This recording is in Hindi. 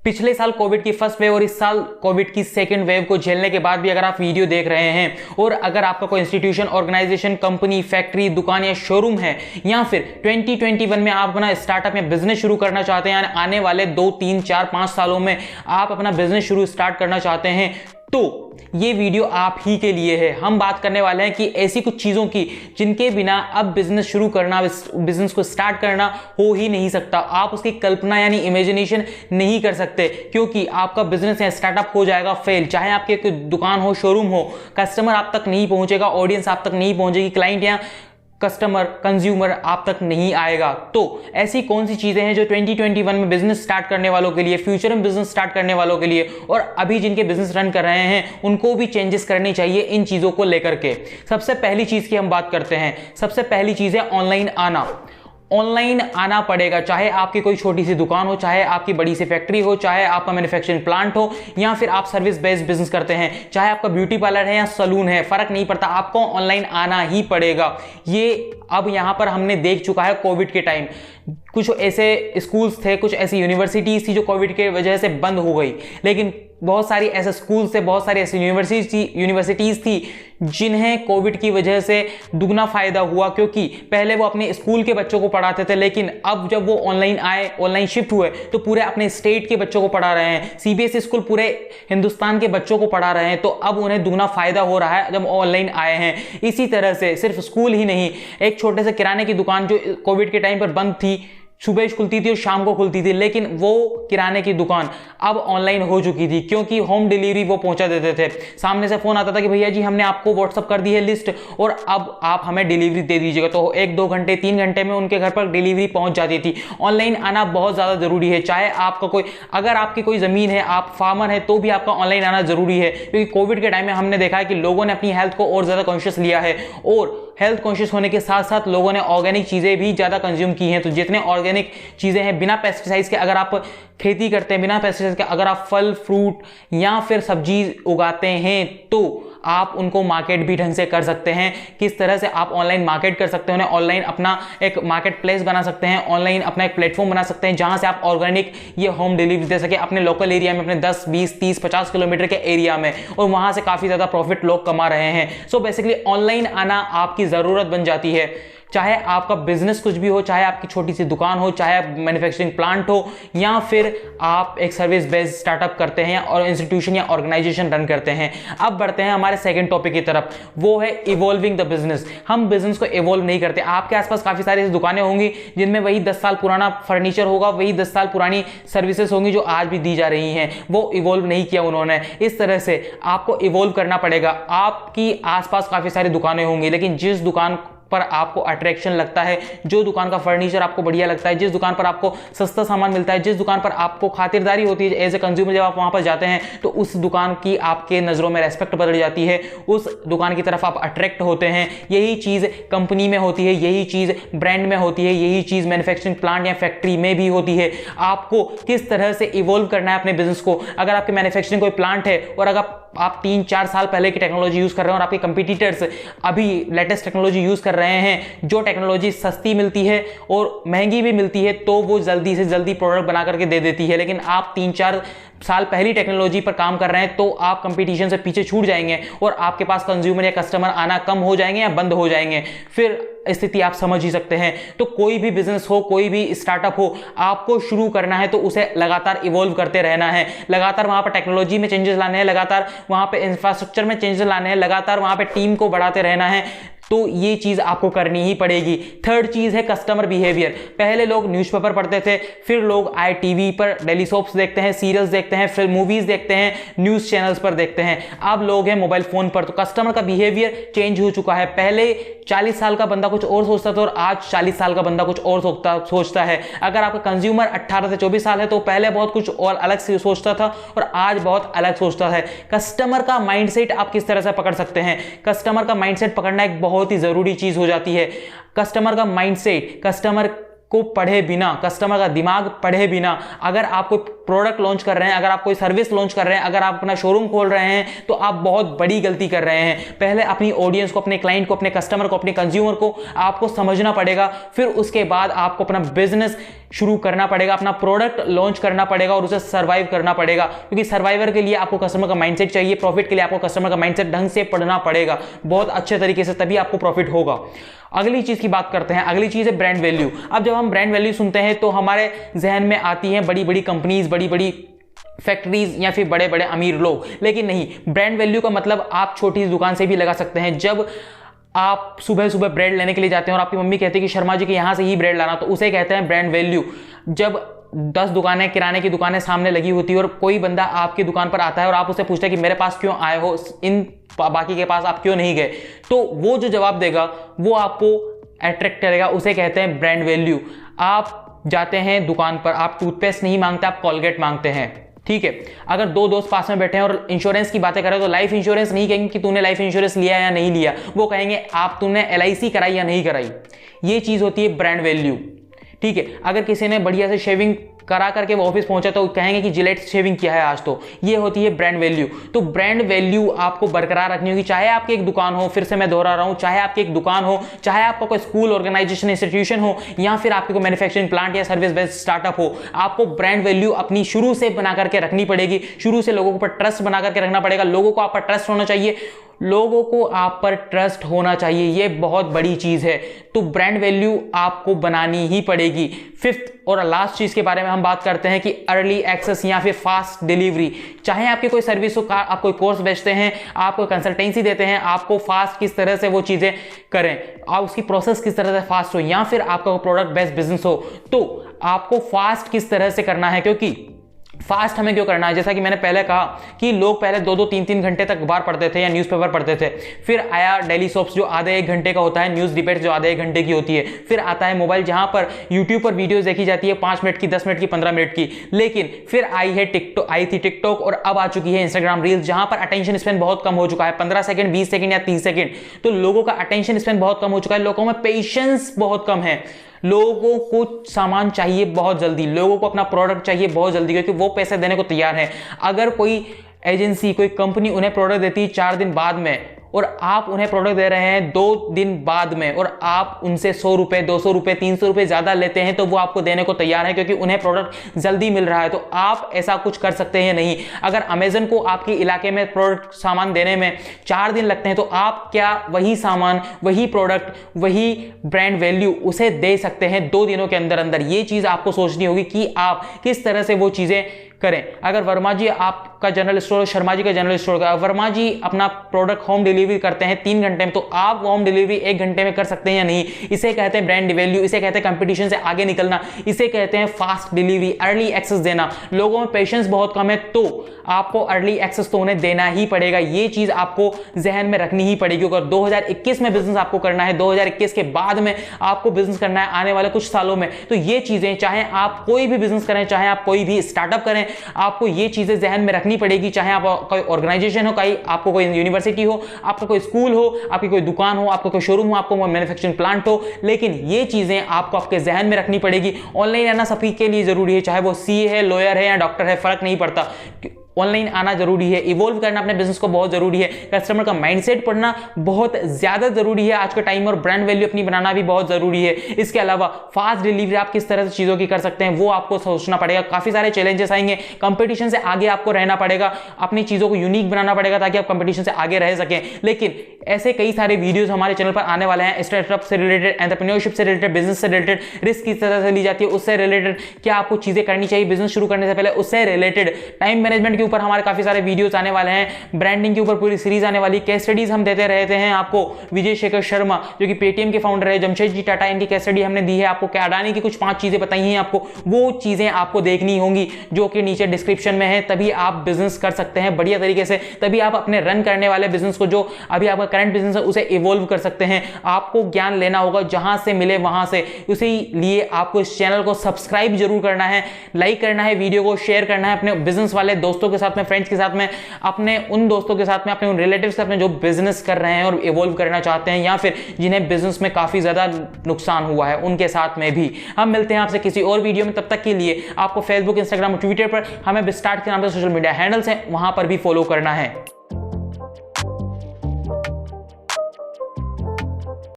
पिछले साल कोविड की फर्स्ट वेव और इस साल कोविड की सेकंड वेव को झेलने के बाद भी अगर आप वीडियो देख रहे हैं और अगर आपका कोई इंस्टीट्यूशन, ऑर्गेनाइजेशन, कंपनी, फैक्ट्री, दुकान या शोरूम है या फिर 2021 में आप अपना स्टार्टअप या बिजनेस शुरू करना चाहते हैं, आने वाले 2, 3, 4, 5 सालों में आप अपना बिजनेस स्टार्ट करना चाहते हैं, तो ये वीडियो आप ही के लिए है। हम बात करने वाले हैं कि ऐसी कुछ चीजों की जिनके बिना अब बिजनेस शुरू करना, बिजनेस को स्टार्ट करना हो ही नहीं सकता। आप उसकी कल्पना यानी इमेजिनेशन नहीं कर सकते, क्योंकि आपका बिजनेस या स्टार्टअप हो जाएगा फेल। चाहे आपकी कोई दुकान हो, शोरूम हो, कस्टमर आप तक नहीं पहुंचेगा, ऑडियंस आप तक नहीं पहुंचेगी, क्लाइंट या कस्टमर, कंज्यूमर आप तक नहीं आएगा। तो ऐसी कौन सी चीजें हैं जो 2021 में बिजनेस स्टार्ट करने वालों के लिए, फ्यूचर में बिजनेस स्टार्ट करने वालों के लिए और अभी जिनके बिजनेस रन कर रहे हैं उनको भी चेंजेस करनी चाहिए इन चीजों को लेकर के। सबसे पहली चीज की हम बात करते हैं। सबसे पहली चीज है ऑनलाइन आना। ऑनलाइन आना पड़ेगा, चाहे आपकी कोई छोटी सी दुकान हो, चाहे आपकी बड़ी सी फैक्ट्री हो, चाहे आपका मैन्युफैक्चरिंग प्लांट हो, या फिर आप सर्विस बेस्ड बिजनेस करते हैं, चाहे आपका ब्यूटी पार्लर है या सलून है, फर्क नहीं पड़ता, आपको ऑनलाइन आना ही पड़ेगा। ये अब यहां पर हमने देख चुका है कोविड के टाइम। कुछ ऐसे स्कूल्स थे, कुछ ऐसी यूनिवर्सिटीज थी जो कोविड के वजह से बंद हो गई, लेकिन बहुत सारी ऐसे स्कूल्स थे, बहुत सारी ऐसी यूनिवर्सिटीज थी जिन्हें कोविड की वजह से दुगना फायदा हुआ, क्योंकि पहले वो अपने स्कूल के बच्चों को पढ़ाते थे, लेकिन अब जब वो ऑनलाइन आए, ऑनलाइन शिफ्ट हुए, तो पूरे अपने स्टेट के बच्चों को पढ़ा रहे हैं। सीबीएसई स्कूल पूरे हिंदुस्तान के बच्चों को पढ़ा रहे हैं, तो अब उन्हें दुगना फायदा हो रहा है जब ऑनलाइन आए हैं। इसी तरह से सिर्फ स्कूल ही नहीं, एक छोटे से किराने की दुकान जो कोविड के टाइम पर बंद थी, सुबह खुलती थी और शाम को खुलती थी, लेकिन वो किराने की दुकान अब ऑनलाइन हो चुकी थी, क्योंकि होम डिलीवरी वो पहुंचा देते थे। सामने से फोन आता था कि भैया जी हमने आपको व्हाट्सअप कर दी है लिस्ट और अब आप हमें डिलीवरी दे दीजिएगा, तो 1, 2 घंटे, 3 घंटे में उनके घर पर डिलीवरी पहुंच जाती थी। ऑनलाइन आना बहुत ज्यादा जरूरी है। चाहे आपका कोई, अगर आपकी कोई जमीन है, आप फार्मर है, तो भी आपका ऑनलाइन आना जरूरी है, क्योंकि कोविड के टाइम में हमने देखा है कि लोगों ने अपनी हेल्थ को और ज्यादा कॉन्शियस लिया है, और हेल्थ कॉन्शियस होने के साथ साथ लोगों ने ऑर्गेनिक चीजें भी ज्यादा कंज्यूम की हैं। तो जितने ऑर्गेनिक चीजें हैं, बिना पेस्टिसाइड्स के अगर आप खेती करते हैं, बिना पेस्टिसाइड्स के अगर आप फल, फ्रूट या फिर सब्जी उगाते हैं, तो आप उनको मार्केट भी ढंग से कर सकते हैं। किस तरह से आप ऑनलाइन मार्केट कर सकते हैं, उन्हें ऑनलाइन अपना एक मार्केट प्लेस बना सकते हैं, ऑनलाइन अपना एक प्लेटफॉर्म बना सकते हैं जहां से आप ऑर्गेनिक ये होम डिलीवरी दे सके अपने लोकल एरिया में, अपने 10, 20, 30, 50 किलोमीटर के एरिया में, और वहां से काफी ज्यादा प्रॉफिट लोग कमा रहे हैं। सो बेसिकली ऑनलाइन आना आपकी जरूरत बन जाती है। चाहे आपका बिजनेस कुछ भी हो, चाहे आपकी छोटी सी दुकान हो, चाहे आप मैन्युफैक्चरिंग प्लांट हो, या फिर आप एक सर्विस बेस्ड स्टार्टअप करते हैं और इंस्टीट्यूशन या ऑर्गेनाइजेशन रन करते हैं। अब बढ़ते हैं हमारे सेकंड टॉपिक की तरफ, वो है इवॉल्विंग द बिजनेस। हम बिजनेस को इवॉल्व नहीं करते। आपके आसपास काफी सारी ऐसी दुकानें होंगी जिनमें वही 10 साल पुराना फर्नीचर होगा, वही 10 साल पुरानी सर्विसेज होंगी जो आज भी दी जा रही हैं। वो इवॉल्व नहीं किया उन्होंने। इस तरह से आपको इवॉल्व करना पड़ेगा। आपकी आसपास काफी सारी दुकानें होंगी, लेकिन जिस दुकान पर आपको अट्रैक्शन लगता है, जो दुकान का फर्नीचर आपको बढ़िया लगता है, जिस दुकान पर आपको सस्ता सामान मिलता है, जिस दुकान पर आपको खातिरदारी होती है एज ए कंज्यूमर, जब आप वहां पर जाते हैं तो उस दुकान की आपके नजरों में रेस्पेक्ट बढ़ जाती है, उस दुकान की तरफ आप अट्रैक्ट होते हैं। यही चीज कंपनी में होती है, यही चीज ब्रांड में होती है, यही चीज मैन्युफैक्चरिंग प्लांट या फैक्ट्री में भी होती है। आपको किस तरह से इवॉल्व करना है अपने बिजनेस को। अगर आपके मैन्युफैक्चरिंग कोई प्लांट है और अगर आप 3-4 साल पहले की टेक्नोलॉजी यूज कर रहे हैं और आपके कंपटीटर्स अभी लेटेस्ट टेक्नोलॉजी यूज कर रहे हैं, जो टेक्नोलॉजी सस्ती मिलती है और महंगी भी मिलती है, तो वो जल्दी से जल्दी प्रोडक्ट बना करके दे देती है, लेकिन आप 3-4 साल पहली टेक्नोलॉजी पर काम कर रहे हैं, तो आप कंपटीशन से पीछे छूट जाएंगे और आपके पास कंज्यूमर या कस्टमर आना कम हो जाएंगे या बंद हो जाएंगे। फिर स्थिति आप समझ ही सकते हैं। तो कोई भी बिजनेस हो, कोई भी स्टार्टअप हो, आपको शुरू करना है तो उसे लगातार इवॉल्व करते रहना है। लगातार वहां पर टेक्नोलॉजी में चेंजेस लाने हैं, लगातार वहां पे इंफ्रास्ट्रक्चर में चेंजेस लाने हैं, लगातार वहां पे टीम को बढ़ाते रहना है। तो ये चीज आपको करनी ही पड़ेगी। थर्ड चीज है कस्टमर बिहेवियर। पहले लोग न्यूज़पेपर पढ़ते थे, फिर लोग आए टीवी पर डेली सोप्स देखते हैं, सीरियल्स देखते हैं, फिर मूवीज देखते हैं, न्यूज चैनल्स पर देखते हैं। अब लोग हैं मोबाइल फोन पर। तो कस्टमर का बिहेवियर चेंज हो चुका है। पहले 40 साल का बंदा कुछ और सोचता था और आज 40 साल का बंदा कुछ और सोचता है। अगर आपका कंज्यूमर 18 से 24 साल है तो पहले बहुत कुछ और अलग से सोचता था और आज बहुत अलग सोचता है। कस्टमर का माइंडसेट आप किस तरह से पकड़ सकते हैं? कस्टमर का माइंडसेट पकड़ना एक बहुत ही जरूरी चीज हो जाती है। कस्टमर का माइंडसेट, कस्टमर को पढ़े बिना, कस्टमर का दिमाग पढ़े बिना अगर आप कोई प्रोडक्ट लॉन्च कर रहे हैं, अगर आप कोई सर्विस लॉन्च कर रहे हैं, अगर आप अपना शोरूम खोल रहे हैं, तो आप बहुत बड़ी गलती कर रहे हैं। पहले अपनी ऑडियंस को, अपने क्लाइंट को, अपने कस्टमर को, अपने कंज्यूमर को आपको समझना पड़ेगा, फिर उसके बाद आपको अपना बिजनेस शुरू करना पड़ेगा, अपना प्रोडक्ट लॉन्च करना पड़ेगा और उसे सर्वाइव करना पड़ेगा, क्योंकि सर्वाइवर के लिए आपको कस्टमर का माइंडसेट चाहिए, प्रॉफिट के लिए आपको कस्टमर का माइंडसेट ढंग से पढ़ना पड़ेगा बहुत अच्छे तरीके से, तभी आपको प्रॉफिट होगा। अगली चीज की बात करते हैं। अगली चीज है ब्रांड वैल्यू। अब जब हम ब्रांड वैल्यू सुनते हैं तो हमारे जहन में आती हैं बड़ी बड़ी कंपनीज, बड़ी बड़ी फैक्ट्रीज या फिर बड़े बड़े अमीर लोग, लेकिन नहीं, ब्रांड वैल्यू का मतलब आप छोटी सी दुकान से भी लगा सकते हैं। जब आप सुबह सुबह ब्रेड लेने के लिए जाते हैं और आपकी मम्मी कहती है कि शर्मा जी के यहाँ से ही ब्रेड लाना, तो उसे कहते हैं ब्रांड वैल्यू। जब 10 दुकानें, किराने की दुकानें सामने लगी होती है और कोई बंदा आपकी दुकान पर आता है और आप उससे पूछते हैं कि मेरे पास क्यों आए हो, इन बाकी के पास आप क्यों नहीं गए, तो वो जो जवाब देगा वो आपको अट्रैक्ट करेगा, उसे कहते हैं ब्रांड वैल्यू। आप जाते हैं दुकान पर, आप टूथपेस्ट नहीं मांगते, आप कोलगेट मांगते हैं, ठीक है। अगर दो दोस्त पास में बैठे हैं और इंश्योरेंस की बातें करें तो लाइफ इंश्योरेंस नहीं कहेंगे कि तूने लाइफ इंश्योरेंस लिया या नहीं लिया, वो कहेंगे आप तूने LIC कराई या नहीं कराई। ये चीज होती है ब्रांड वैल्यू, ठीक है। अगर किसी ने बढ़िया से शेविंग करा करके वो ऑफिस पहुंचा तो कहेंगे कि जिलेट शेविंग किया है आज, तो ये होती है ब्रांड वैल्यू। तो ब्रांड वैल्यू आपको बरकरार रखनी होगी, चाहे आपकी एक दुकान हो, फिर से मैं दोहरा रहा हूं, चाहे आपकी एक दुकान हो, चाहे आपका कोई स्कूल, ऑर्गेनाइजेशन, इंस्टीट्यूशन हो, या फिर आपके कोई मैन्युफैक्चरिंग प्लांट या सर्विस बेस्ड स्टार्टअप हो, आपको ब्रांड वैल्यू अपनी शुरू से बना करके रखनी पड़ेगी। शुरू से लोगों पर ट्रस्ट बना करके रखना पड़ेगा, लोगों को आप पर ट्रस्ट होना चाहिए, लोगों को आप पर ट्रस्ट होना चाहिए, ये बहुत बड़ी चीज है। तो ब्रांड वैल्यू आपको बनानी ही पड़ेगी। फिफ्थ और लास्ट चीज के बारे में हम बात करते हैं कि अर्ली एक्सेस या फिर फास्ट डिलीवरी। चाहे आपकी कोई सर्विस हो, आप कोई कोर्स बेचते हैं, आप कोई कंसल्टेंसी देते हैं, आपको फास्ट किस तरह से वो चीजें करें, आप उसकी प्रोसेस किस तरह से फास्ट हो, या फिर आपका प्रोडक्ट बेस्ड बिजनेस हो, तो आपको फास्ट किस तरह से करना है। क्योंकि फास्ट हमें क्यों करना है, जैसा कि मैंने पहले कहा कि लोग पहले 2-2, 3-3 घंटे तक अखबार पढ़ते थे या न्यूज़पेपर पढ़ते थे, फिर आया डेली सोप्स जो आधे 1 घंटे का होता है, न्यूज़ डिबेट जो आधे 1 घंटे की होती है, फिर आता है मोबाइल जहां पर यूट्यूब पर वीडियोस देखी जाती है 5 मिनट की, 10 मिनट की, 15 मिनट की। लेकिन फिर आई थी टिकटॉक और अब आ चुकी है इंस्टाग्राम रील्स, जहां पर अटेंशन स्पेन बहुत कम हो चुका है, 15 सेकंड, 20 सेकंड या 30 सेकंड। तो लोगों का अटेंशन स्पेन बहुत कम हो चुका है, लोगों में पेशेंस बहुत कम है, लोगों को सामान चाहिए बहुत जल्दी, लोगों को अपना प्रोडक्ट चाहिए बहुत जल्दी, क्योंकि वो पैसे देने को तैयार है। अगर कोई एजेंसी, कोई कंपनी उन्हें प्रोडक्ट देती है 4 दिन बाद में और आप उन्हें प्रोडक्ट दे रहे हैं 2 दिन बाद में, और आप उनसे 100 रुपए, 200 रुपए, 300 रुपए ज्यादा लेते हैं, तो वो आपको देने को तैयार है, क्योंकि उन्हें प्रोडक्ट जल्दी मिल रहा है। तो आप ऐसा कुछ कर सकते हैं नहीं। अगर अमेजन को आपके इलाके में प्रोडक्ट सामान देने में 4 दिन लगते हैं, तो आप क्या वही सामान, वही प्रोडक्ट, वही ब्रांड वैल्यू उसे दे सकते हैं 2 दिनों के अंदर अंदर। ये चीज आपको सोचनी होगी कि आप किस तरह से वो चीजें करें। अगर वर्मा जी आपका जनरल स्टोर, शर्मा जी का जनरल स्टोर का, वर्मा जी अपना प्रोडक्ट होम डिलीवरी करते हैं 3 घंटे में, तो आप होम डिलीवरी 1 घंटे में कर सकते हैं या नहीं। इसे कहते हैं ब्रांड वैल्यू, इसे कहते हैं कंपटीशन से आगे निकलना, इसे कहते हैं फास्ट डिलीवरी, अर्ली एक्सेस देना। लोगों में पेशेंस बहुत कम है, तो आपको अर्ली एक्सेस तो उन्हें देना ही पड़ेगा। ये चीज आपको जहन में रखनी ही पड़ेगी। अगर 2021 में बिजनेस आपको करना है, 2021 के बाद में आपको बिजनेस करना है, आने वाले कुछ सालों में, तो ये चीजें, चाहे आप कोई भी बिजनेस करें, चाहे आप कोई भी स्टार्टअप करें, आपको ये चीजें जहन में रखनी पड़ेगी। चाहे आप कोई ऑर्गेनाइजेशन हो, आपको कोई यूनिवर्सिटी हो, आपका कोई स्कूल हो, आपकी कोई दुकान हो, आपका कोई शोरूम हो, आपको मैन्युफैक्चरिंग प्लांट हो, लेकिन ये चीजें आपको आपके जहन में रखनी पड़ेगी। ऑनलाइन आना सभी के लिए जरूरी है, चाहे वो CA है, लॉयर है या डॉक्टर है, फर्क नहीं पड़ता। ऑनलाइन आना जरूरी है, इवॉल्व करना अपने बिजनेस को बहुत जरूरी है, कस्टमर का माइंडसेट पढ़ना बहुत ज्यादा जरूरी है आज के टाइम में, और ब्रांड वैल्यू अपनी बनाना भी बहुत जरूरी है। इसके अलावा फास्ट डिलीवरी आप किस तरह से चीजों की कर सकते हैं वो आपको सोचना पड़ेगा। काफी सारे चैलेंजेस आएंगे, कंपटीशन से आगे आपको रहना पड़ेगा, अपनी चीजों को यूनिक बनाना पड़ेगा ताकि आप कंपटीशन से आगे रह सकें। लेकिन ऐसे कई सारे वीडियोस हमारे चैनल पर आने वाले हैं, स्टार्टअप से रिलेटेड, एंटरप्रेन्योरशिप से रिलेटेड, बिजनेस से रिलेटेड, रिस्क किस तरह से ली जाती है उससे रिलेटेड, क्या आपको चीजें करनी चाहिए बिजनेस शुरू करने से पहले उससे रिलेटेड, टाइम मैनेजमेंट के ऊपर हमारे काफी सारे वीडियोस आने वाले हैं, ब्रांडिंग के ऊपर पूरी सीरीज आने वाली, केस स्टडीज हम देते रहते हैं आपको। विजय शेखर शर्मा जो कि पेटीएम के फाउंडर है, जमशेदजी टाटा, इनकी केस स्टडी हमने दी है आपको। क्या अडानी की कुछ 5 चीजें बताई हैं आपको, वो चीजें आपको देखनी होंगी जो कि नीचे डिस्क्रिप्शन में है, तभी आप बिजनेस कर सकते हैं बढ़िया तरीके से, तभी आप अपने रन करने वाले बिजनेस को, जो अभी आपका करंट बिजनेस है, उसे इवॉल्व कर सकते हैं। आपको ज्ञान लेना होगा जहां से मिले वहां से, इसीलिए आपको इस चैनल को सब्सक्राइब जरूर करना है, लाइक करना है, वीडियो को शेयर करना है अपने बिजनेस वाले दोस्तों के साथ में, फ्रेंड्स के साथ में, अपने उन दोस्तों के साथ में, अपने उन रिलेटिव्स के साथ में जो बिजनेस कर रहे हैं और इवॉल्व करना चाहते हैं, या फिर जिन्हें बिजनेस में काफी ज्यादा नुकसान हुआ है, उनके साथ में भी। हम मिलते हैं आपसे किसी और वीडियो में, तब तक के लिए आपको फेसबुक, इंस्टाग्राम और ट्विटर पर हमें बिस्टार्ट के नाम से सोशल मीडिया हैंडल्स हैं, वहां पर भी फॉलो करना है।